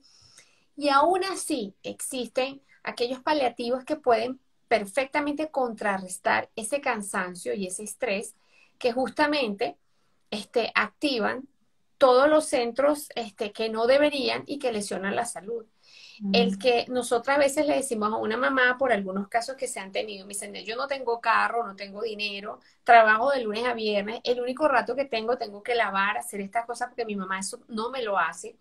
y aún así existen aquellos paliativos que pueden perfectamente contrarrestar ese cansancio y ese estrés que justamente activan todos los centros que no deberían y que lesionan la salud. Uh-huh. El que nosotras a veces le decimos a una mamá por algunos casos que se han tenido, me dicen, yo no tengo carro, no tengo dinero, trabajo de lunes a viernes, el único rato que tengo que lavar, hacer estas cosas porque mi mamá eso no me lo hace.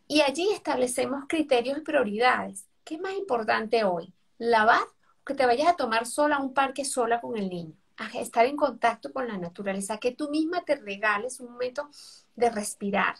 Y allí establecemos criterios y prioridades. ¿Qué es más importante hoy? ¿Lavar o que te vayas a tomar sola a un parque sola con el niño? A estar en contacto con la naturaleza, que tú misma te regales un momento de respirar,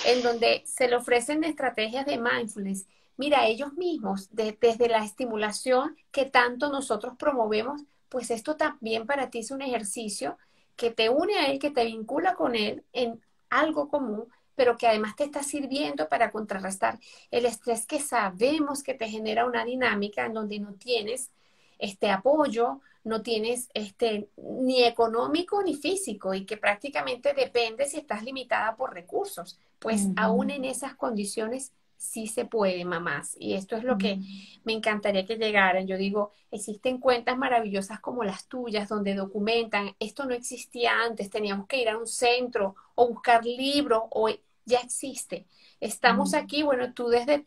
en donde se le ofrecen estrategias de mindfulness. Mira, ellos mismos, desde la estimulación que tanto nosotros promovemos, pues esto también para ti es un ejercicio que te une a él, que te vincula con él en algo común, pero que además te está sirviendo para contrarrestar el estrés que sabemos que te genera una dinámica en donde no tienes este apoyo, no tienes ni económico ni físico y que prácticamente depende si estás limitada por recursos. Pues aún en esas condiciones sí se puede, mamás. Y esto es lo que me encantaría que llegaran. Yo digo, existen cuentas maravillosas como las tuyas, donde documentan, esto no existía antes, teníamos que ir a un centro o buscar libros, o ya existe. Estamos aquí, bueno, tú desde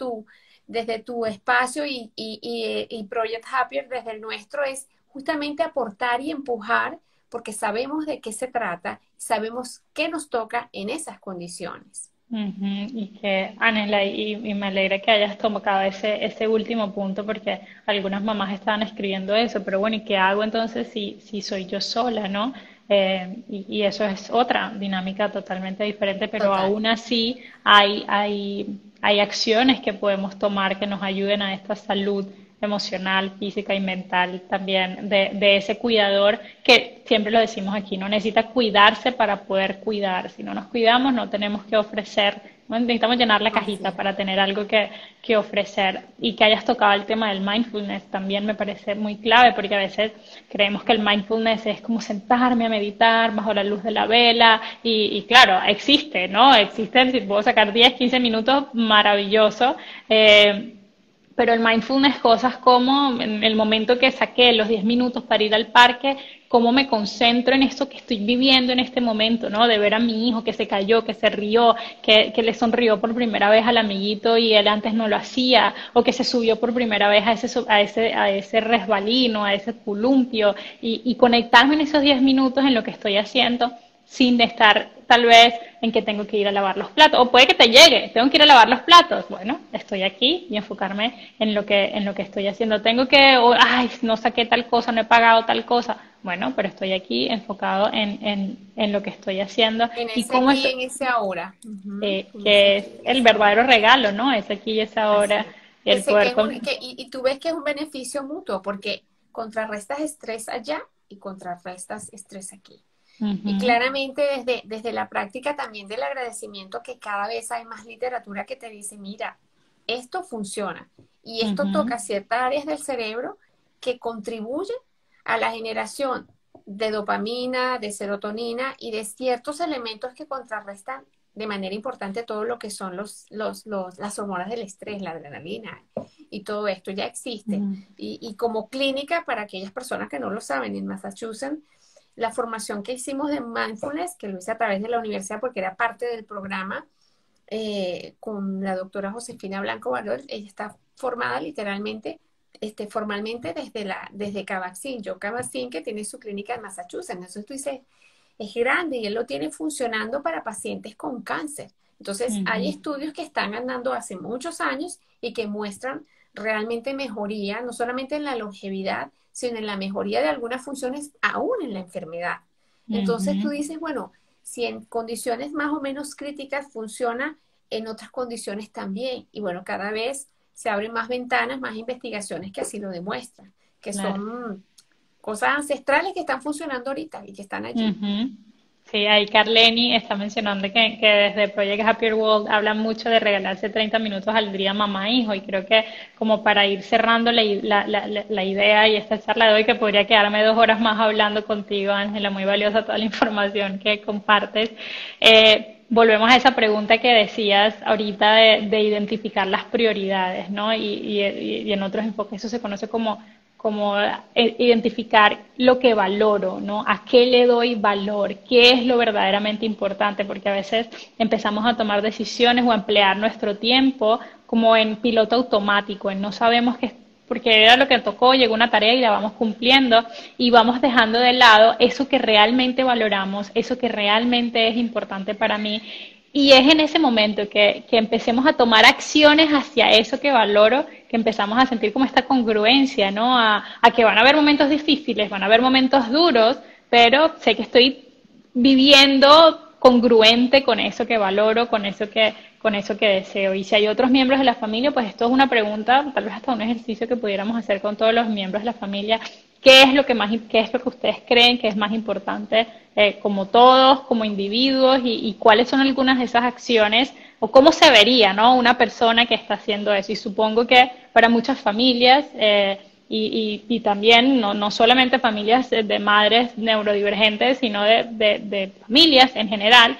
tu espacio y Project Happier desde el nuestro es justamente aportar y empujar, porque sabemos de qué se trata, sabemos qué nos toca en esas condiciones. Y que, Anela, y me alegra que hayas tocado ese último punto porque algunas mamás estaban escribiendo eso, pero bueno, ¿y qué hago entonces si soy yo sola, ¿no? Y eso es otra dinámica totalmente diferente, pero Total. aún así hay acciones que podemos tomar que nos ayuden a esta salud emocional, física y mental también de ese cuidador que siempre lo decimos aquí, no necesita cuidarse para poder cuidar. Si no nos cuidamos, no tenemos que ofrecer, no necesitamos llenar la Así cajita es. para tener algo que ofrecer. Y que hayas tocado el tema del mindfulness también me parece muy clave, porque a veces creemos que el mindfulness es como sentarme a meditar bajo la luz de la vela. Y claro, existe, ¿no? Existen, si puedo sacar 10 15 minutos, maravilloso. Pero el mindfulness, cosas como en el momento que saqué los 10 minutos para ir al parque, cómo me concentro en esto que estoy viviendo en este momento, ¿no? De ver a mi hijo que se cayó, que se rió, que le sonrió por primera vez al amiguito y él antes no lo hacía, o que se subió por primera vez a ese resbalino, a ese columpio, y conectarme en esos 10 minutos en lo que estoy haciendo sin estar tal vez en que tengo que ir a lavar los platos. O puede que te llegue, tengo que ir a lavar los platos. Bueno, estoy aquí y enfocarme en lo que estoy haciendo. Tengo que, ay, no saqué tal cosa, no he pagado tal cosa. Bueno, pero estoy aquí enfocado en lo que estoy haciendo. En Y ese cómo aquí, es, en ese ahora. En ese que aquí, es en el ese ahora. verdadero regalo, ¿no? Es aquí y es Así ahora. es. El poder Y tú ves que es un beneficio mutuo porque contrarrestas estrés allá y contrarrestas estrés aquí. Y Ujú, claramente desde la práctica también del agradecimiento, que cada vez hay más literatura que te dice, mira, esto funciona y esto ujú. toca ciertas áreas del cerebro que contribuyen a la generación de dopamina, de serotonina y de ciertos elementos que contrarrestan de manera importante todo lo que son las hormonas del estrés, la adrenalina y todo esto ya existe. Ujú. Y como clínica, para aquellas personas que no lo saben, en Massachusetts, la formación que hicimos de mindfulness, que lo hice a través de la universidad porque era parte del programa, con la doctora Josefina Blanco Valor, ella está formada literalmente, formalmente desde Kabat-Zinn, Joe Kabat-Zinn, que tiene su clínica en Massachusetts. Entonces tú dices, es grande y él lo tiene funcionando para pacientes con cáncer. Entonces hay Ujú. estudios que están andando hace muchos años y que muestran realmente mejoría, no solamente en la longevidad, sino en la mejoría de algunas funciones aún en la enfermedad. Entonces tú Ujú. dices, bueno, si en condiciones más o menos críticas funciona, en otras condiciones también. Y bueno, cada vez se abren más ventanas, más investigaciones que así lo demuestran, que Claro. son cosas ancestrales que están funcionando ahorita y que están allí. Ujú. Sí, ahí Carleni está mencionando que desde Project Happier World hablan mucho de regalarse 30 minutos al día mamá e hijo, y creo que como para ir cerrando la idea y esta charla de hoy, que podría quedarme 2 horas más hablando contigo, Ángela, muy valiosa toda la información que compartes. Volvemos a esa pregunta que decías ahorita de identificar las prioridades, ¿no? Y en otros enfoques eso se conoce como identificar lo que valoro, ¿no? ¿A qué le doy valor? ¿Qué es lo verdaderamente importante? Porque a veces empezamos a tomar decisiones o a emplear nuestro tiempo como en piloto automático, en no sabemos qué, porque era lo que tocó, llegó una tarea y la vamos cumpliendo y vamos dejando de lado eso que realmente valoramos, eso que realmente es importante para mí. Y es en ese momento que empecemos a tomar acciones hacia eso que valoro, que empezamos a sentir como esta congruencia, ¿no? A que van a haber momentos difíciles, van a haber momentos duros, pero sé que estoy viviendo congruente con eso que valoro, con eso que deseo. Y si hay otros miembros de la familia, pues esto es una pregunta, tal vez hasta un ejercicio que pudiéramos hacer con todos los miembros de la familia. ¿qué es lo que qué es lo que ustedes creen que es más importante como todos, como individuos, y cuáles son algunas de esas acciones o cómo se vería, ¿no? Una persona que está haciendo eso? Y supongo que para muchas familias y también no solamente familias de madres neurodivergentes, sino de familias en general,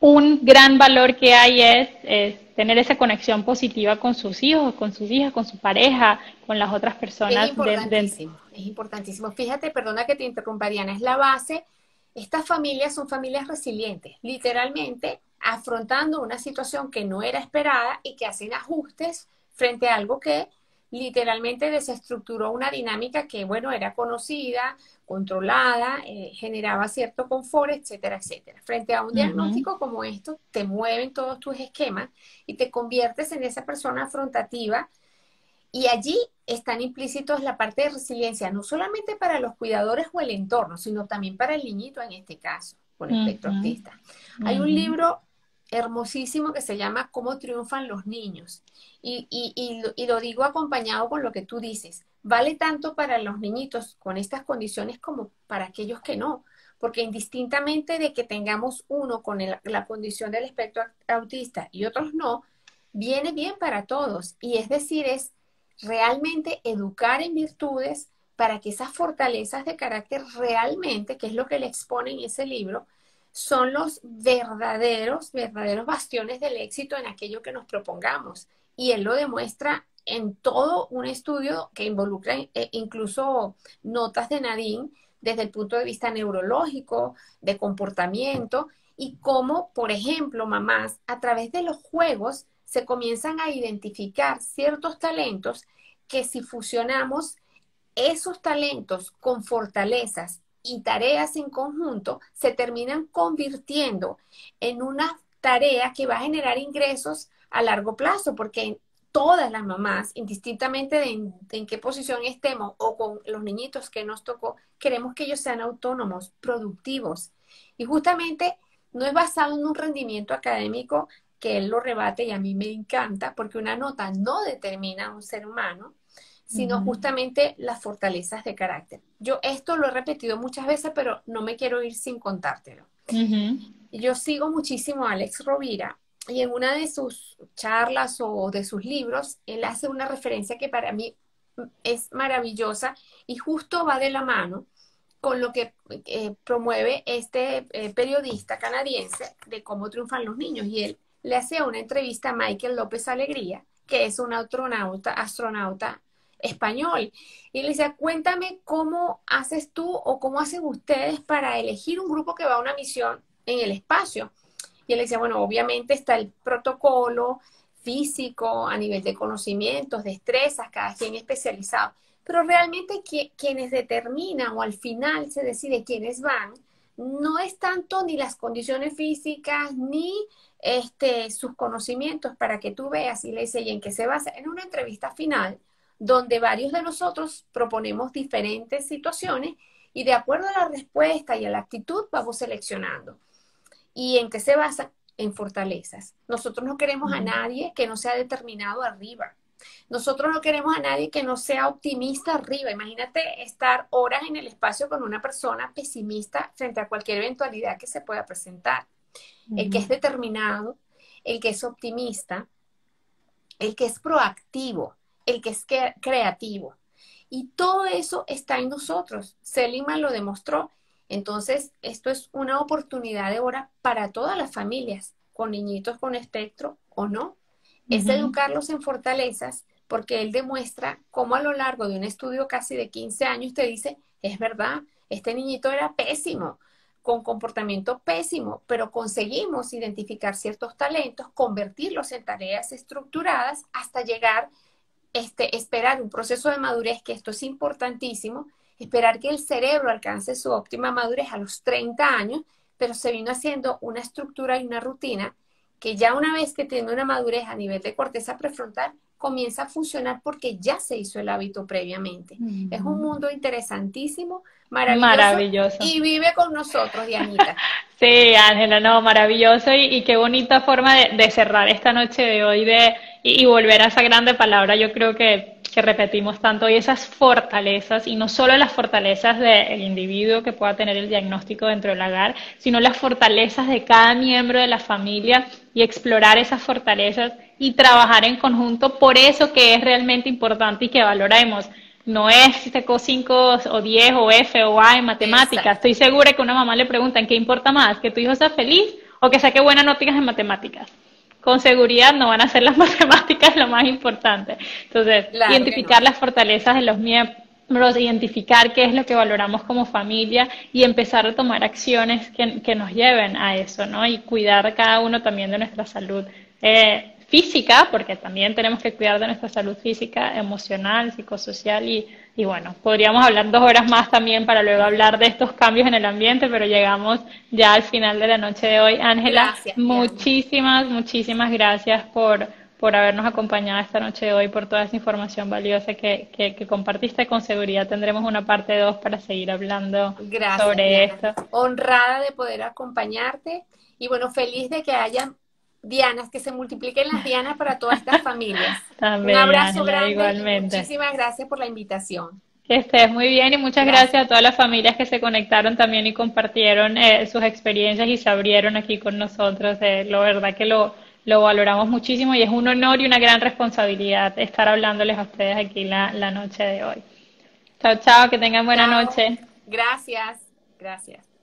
un gran valor que hay es tener esa conexión positiva con sus hijos, con sus hijas, con su pareja, con las otras Es personas. importantísimo, es importantísimo. Fíjate, perdona que te interrumpa, Diana, es la base. Estas familias son familias resilientes, literalmente afrontando una situación que no era esperada y que hacen ajustes frente a algo que literalmente desestructuró una dinámica que, bueno, era conocida, controlada, generaba cierto confort, etcétera, etcétera. Frente a un Ujú. diagnóstico como esto, te mueven todos tus esquemas y te conviertes en esa persona afrontativa, y allí están implícitos la parte de resiliencia, no solamente para los cuidadores o el entorno, sino también para el niñito en este caso, con espectro Ujú. autista. Hay un Ujú. libro hermosísimo que se llama Cómo triunfan los niños. Y lo digo acompañado con lo que tú dices. Vale tanto para los niñitos con estas condiciones como para aquellos que no. Porque indistintamente de que tengamos uno con la condición del espectro autista y otros no, viene bien para todos. Y es decir, es realmente educar en virtudes para que esas fortalezas de carácter realmente, que es lo que le expone en ese libro, son los verdaderos bastiones del éxito en aquello que nos propongamos. Y él lo demuestra en todo un estudio que involucra incluso notas de Nadine desde el punto de vista neurológico, de comportamiento, y cómo, por ejemplo, mamás, a través de los juegos, se comienzan a identificar ciertos talentos que si fusionamos esos talentos con fortalezas y tareas en conjunto, se terminan convirtiendo en una tarea que va a generar ingresos a largo plazo, porque todas las mamás, indistintamente de en qué posición estemos o con los niñitos que nos tocó, queremos que ellos sean autónomos, productivos. Y justamente no es basado en un rendimiento académico, que él lo rebate y a mí me encanta, porque una nota no determina a un ser humano, sino Ujú. justamente las fortalezas de carácter. Yo esto lo he repetido muchas veces, pero no me quiero ir sin contártelo. Ujú. Yo sigo muchísimo a Alex Rovira, y en una de sus charlas o de sus libros, él hace una referencia que para mí es maravillosa y justo va de la mano con lo que promueve este periodista canadiense de Cómo triunfan los niños. Y él le hacía una entrevista a Michael López Alegría, que es un astronauta español. Y le decía, cuéntame cómo haces tú o cómo hacen ustedes para elegir un grupo que va a una misión en el espacio. Y él decía, bueno, obviamente está el protocolo físico a nivel de conocimientos, destrezas, cada quien especializado. Pero realmente quienes determinan o al final se decide quiénes van, no es tanto ni las condiciones físicas ni sus conocimientos, para que tú veas. Y le dice, ¿y en qué se basa? En una entrevista final donde varios de nosotros proponemos diferentes situaciones y de acuerdo a la respuesta y a la actitud vamos seleccionando. ¿Y en qué se basa? En fortalezas. Nosotros no queremos a Ujú. nadie que no sea determinado arriba. Nosotros no queremos a nadie que no sea optimista arriba. Imagínate estar horas en el espacio con una persona pesimista frente a cualquier eventualidad que se pueda presentar. El que Ujú. es determinado, el que es optimista, el que es proactivo, el que es creativo. Y todo eso está en nosotros. Seligman lo demostró. Entonces, esto es una oportunidad de hora para todas las familias, con niñitos con espectro o no. Es Ujú. educarlos en fortalezas, porque él demuestra cómo a lo largo de un estudio casi de 15 años te dice, es verdad, este niñito era pésimo, con comportamiento pésimo, pero conseguimos identificar ciertos talentos, convertirlos en tareas estructuradas hasta llegar, esperar un proceso de madurez, que esto es importantísimo, esperar que el cerebro alcance su óptima madurez a los 30 años, pero se vino haciendo una estructura y una rutina que ya una vez que tiene una madurez a nivel de corteza prefrontal, comienza a funcionar porque ya se hizo el hábito previamente. Es un Ujú. mundo interesantísimo, maravilloso, Maravilloso. y vive con nosotros, Dianita. Sí, Ángela, no, maravilloso y qué bonita forma de cerrar esta noche de hoy y volver a esa grande palabra, yo creo que repetimos tanto, y esas fortalezas, y no solo las fortalezas del individuo que pueda tener el diagnóstico dentro del hogar, sino las fortalezas de cada miembro de la familia y explorar esas fortalezas y trabajar en conjunto por eso que es realmente importante y que valoremos. No es si sacó 5 o 10 o F o A en matemáticas. Exacto. Estoy segura que una mamá le preguntan qué importa más, que tu hijo sea feliz o que saque buenas notas en matemáticas. Con seguridad no van a ser las matemáticas lo más importante. Entonces, Claro que identificar no. las fortalezas de los miembros, identificar qué es lo que valoramos como familia y empezar a tomar acciones que nos lleven a eso, ¿no? Y cuidar cada uno también de nuestra salud física, porque también tenemos que cuidar de nuestra salud física, emocional, psicosocial y bueno, podríamos hablar 2 horas más también para luego hablar de estos cambios en el ambiente, pero llegamos ya al final de la noche de hoy. Ángela, Gracias, Diana. muchísimas gracias por habernos acompañado esta noche de hoy, por toda esa información valiosa que compartiste. Con seguridad tendremos una parte 2 para seguir hablando Gracias, sobre Diana. esto. Honrada de poder acompañarte y bueno, feliz de que haya Dianas, que se multipliquen las Dianas para todas estas familias. Un También, abrazo Ángela, grande y igualmente. muchísimas gracias por la invitación. Que estés muy bien y muchas Gracias. gracias a todas las familias que se conectaron también y compartieron sus experiencias y se abrieron aquí con nosotros. Lo verdad que lo valoramos muchísimo y es un honor y una gran responsabilidad estar hablándoles a ustedes aquí la noche de hoy. Chao, chao, que tengan buena Chao. noche. Gracias. Gracias.